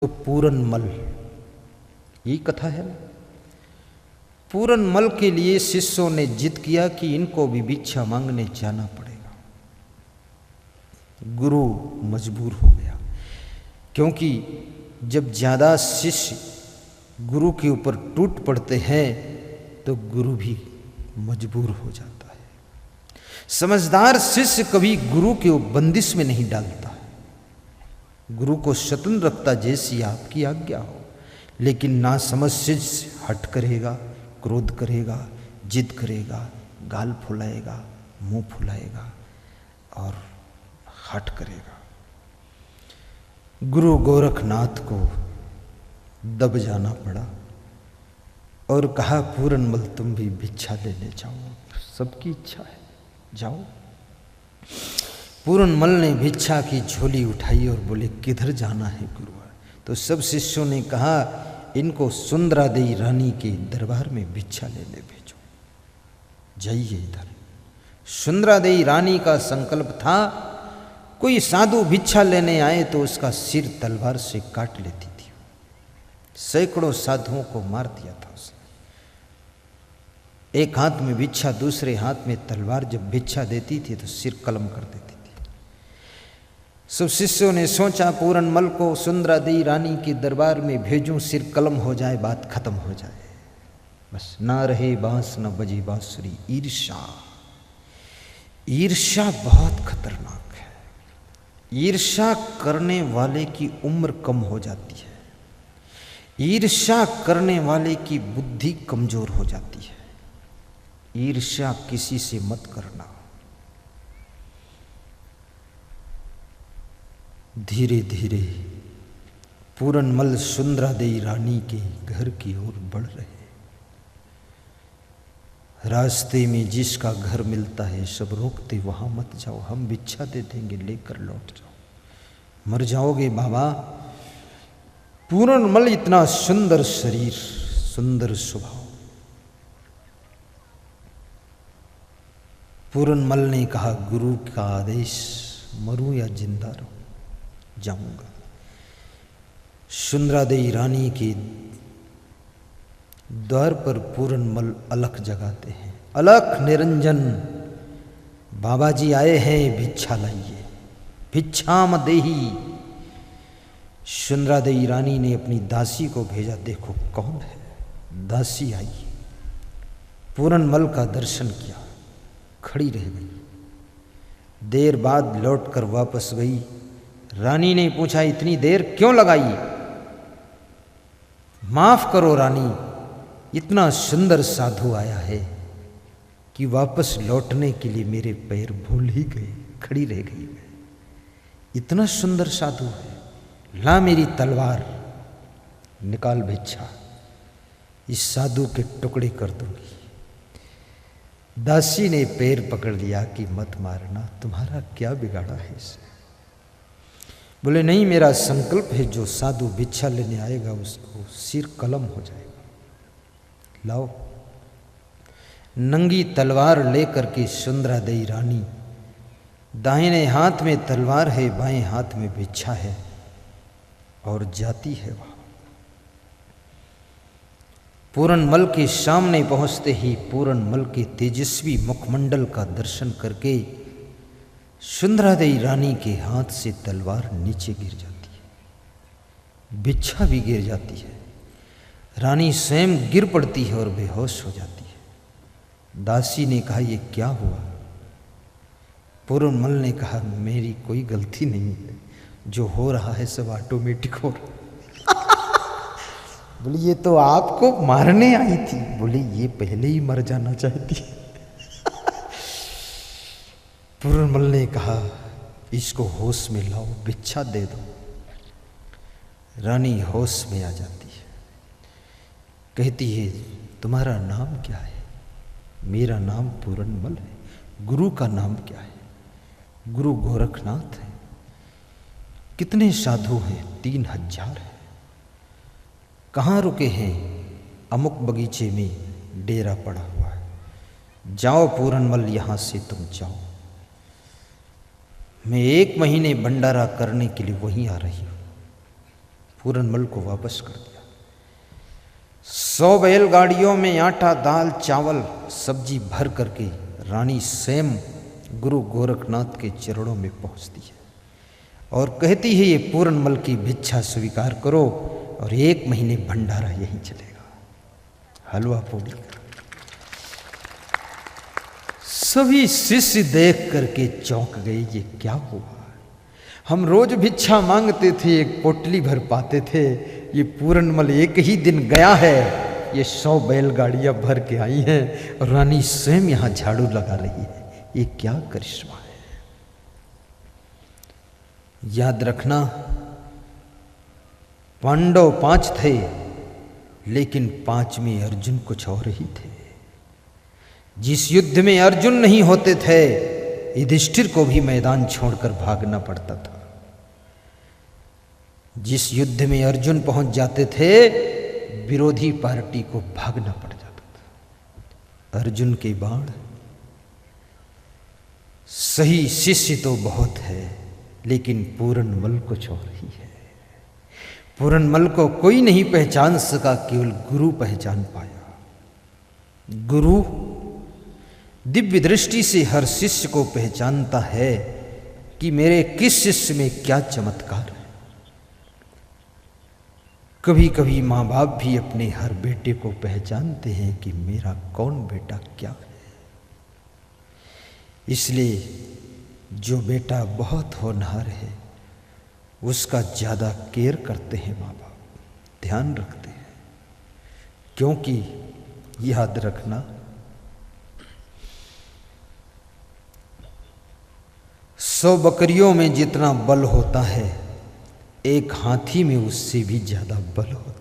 तो पूरनमल, यही कथा है ना। पूरनमल के लिए शिष्यों ने जिद किया कि इनको भी भिक्षा मांगने जाना पड़ेगा। गुरु मजबूर हो गया, क्योंकि जब ज्यादा शिष्य गुरु के ऊपर टूट पड़ते हैं तो गुरु भी मजबूर हो जाता है। समझदार शिष्य कभी गुरु के बंदिश में नहीं डालता, गुरु को स्वतंत्र रखता जैसी आपकी आज्ञा हो। लेकिन ना समझ शिष्य हट करेगा, क्रोध करेगा, जिद करेगा, गाल फुलाएगा, मुंह फुलाएगा और हट करेगा। गुरु गोरखनाथ को दब जाना पड़ा और कहा, पूरनमल तुम भी भिक्षा लेने जाओ, सबकी इच्छा है, जाओ। पूरनमल ने भिक्षा की झोली उठाई और बोले, किधर जाना है गुरुवर? तो सब शिष्यों ने कहा, इनको सुंदरादेवी रानी के दरबार में भिक्षा लेने भेजो, जाइए इधर। सुंदरादेवी रानी का संकल्प था, कोई साधु भिक्षा लेने आए तो उसका सिर तलवार से काट लेती थी। सैकड़ों साधुओं को मार दिया था उसने। एक हाथ में भिक्षा, दूसरे हाथ में तलवार। जब भिक्षा देती थी तो सिर कलम कर देती थी। सब शिष्यों ने सोचा, पूरनमल को सुंदरादेवी रानी के दरबार में भेजूं, सिर कलम हो जाए, बात खत्म हो जाए। बस ना रहे बांस न बजे बांसुरी। ईर्ष्या, ईर्ष्या बहुत खतरनाक है। ईर्ष्या करने वाले की उम्र कम हो जाती है, ईर्ष्या करने वाले की बुद्धि कमजोर हो जाती है। ईर्ष्या किसी से मत करना। धीरे धीरे पूरनमल सुंदरादेवी रानी के घर की ओर बढ़ रहे। रास्ते में जिसका घर मिलता है सब रोकते, वहां मत जाओ, हम भिक्षा दे देंगे, लेकर लौट जाओ, मर जाओगे बाबा। पूरनमल इतना सुंदर शरीर, सुंदर स्वभाव। पूरनमल ने कहा, गुरु का आदेश, मरूं या जिंदा रहूं, जाऊंगा। सुंदरादेवी रानी के द्वार पर पूरनमल अलख जगाते हैं, अलख निरंजन, बाबा जी आए हैं, भिक्षा लाइए, भिक्षाम देही। सुंदरादेवी रानी ने अपनी दासी को भेजा, देखो कौन है। दासी आई, पूरनमल का दर्शन किया, खड़ी रह गई। देर बाद लौटकर वापस गई। रानी ने पूछा, इतनी देर क्यों लगाई? माफ करो रानी, इतना सुंदर साधु आया है कि वापस लौटने के लिए मेरे पैर भूल ही गए, खड़ी रह गई मैं। इतना सुंदर साधु है, ला मेरी तलवार, निकाल भिक्षा, इस साधु के टुकड़े कर दूंगी। दासी ने पैर पकड़ लिया कि मत मारना, तुम्हारा क्या बिगाड़ा है इसे? बोले, नहीं, मेरा संकल्प है, जो साधु भिक्षा लेने आएगा उसको सिर कलम हो जाएगा। लाओ। नंगी तलवार लेकर के सुंदरादेवी रानी, दाहिने हाथ में तलवार है, बाएं हाथ में भिक्षा है, और जाती है वहां। पूरनमल के सामने पहुंचते ही पूरनमल के तेजस्वी मुखमंडल का दर्शन करके सुंदरादेवी रानी के हाथ से तलवार नीचे गिर जाती है, भिक्षा भी गिर जाती है। रानी स्वयं गिर पड़ती है और बेहोश हो जाती है। दासी ने कहा, ये क्या हुआ? पूरनमल ने कहा, मेरी कोई गलती नहीं है, जो हो रहा है सब ऑटोमेटिक हो रहा है। बोली, ये तो आपको मारने आई थी। बोली, ये पहले ही मर जाना चाहती। पूरनमल ने कहा, इसको होश में लाओ, भिक्षा दे दो। रानी होश में आ जाती है, कहती है, तुम्हारा नाम क्या है? मेरा नाम पूरनमल है। गुरु का नाम क्या है? गुरु गोरखनाथ है। कितने साधु हैं? 3000 है। कहाँ रुके हैं? अमुक बगीचे में डेरा पड़ा हुआ है। जाओ पूरनमल, यहां से तुम जाओ, मैं 1 महीने भंडारा करने के लिए वहीं आ रही हूं। पूरनमल को वापस कर दिया। 100 बैलगाड़ियों में आटा दाल चावल सब्जी भर करके रानी स्वयं गुरु गोरखनाथ के चरणों में पहुंचती है और कहती है, ये पूरनमल की भिक्षा स्वीकार करो और 1 महीने भंडारा यहीं चलेगा, हलवा पूड़ी। सभी शिष्य देख करके चौंक गए, ये क्या हुआ? हम रोज भिक्षा मांगते थे, 1 पोटली भर पाते थे, ये पूरनमल 1 ही दिन गया है, ये 100 बैलगाड़ियां भर के आई हैं और रानी स्वयं यहां झाड़ू लगा रही है, ये क्या करिश्मा है। याद रखना, पांडव 5 थे, लेकिन 5 में अर्जुन कुछ और ही थे। जिस युद्ध में अर्जुन नहीं होते थे, युधिष्ठिर को भी मैदान छोड़कर भागना पड़ता था। जिस युद्ध में अर्जुन पहुंच जाते थे, विरोधी पार्टी को भागना पड़ जाता था। अर्जुन के बाण। सही शिष्य तो बहुत है, लेकिन पूरनमल कुछ और ही है। पूरनमल को कोई नहीं पहचान सका, केवल गुरु पहचान पाया। गुरु दिव्य दृष्टि से हर शिष्य को पहचानता है कि मेरे किस शिष्य में क्या चमत्कार है। कभी कभी माँ बाप भी अपने हर बेटे को पहचानते हैं कि मेरा कौन बेटा क्या है। इसलिए जो बेटा बहुत होनहार है, उसका ज़्यादा केयर करते हैं माँ बाप, ध्यान रखते हैं। क्योंकि याद रखना, 100 बकरियों में जितना बल होता है, 1 हाथी में उससे भी ज़्यादा बल होता है।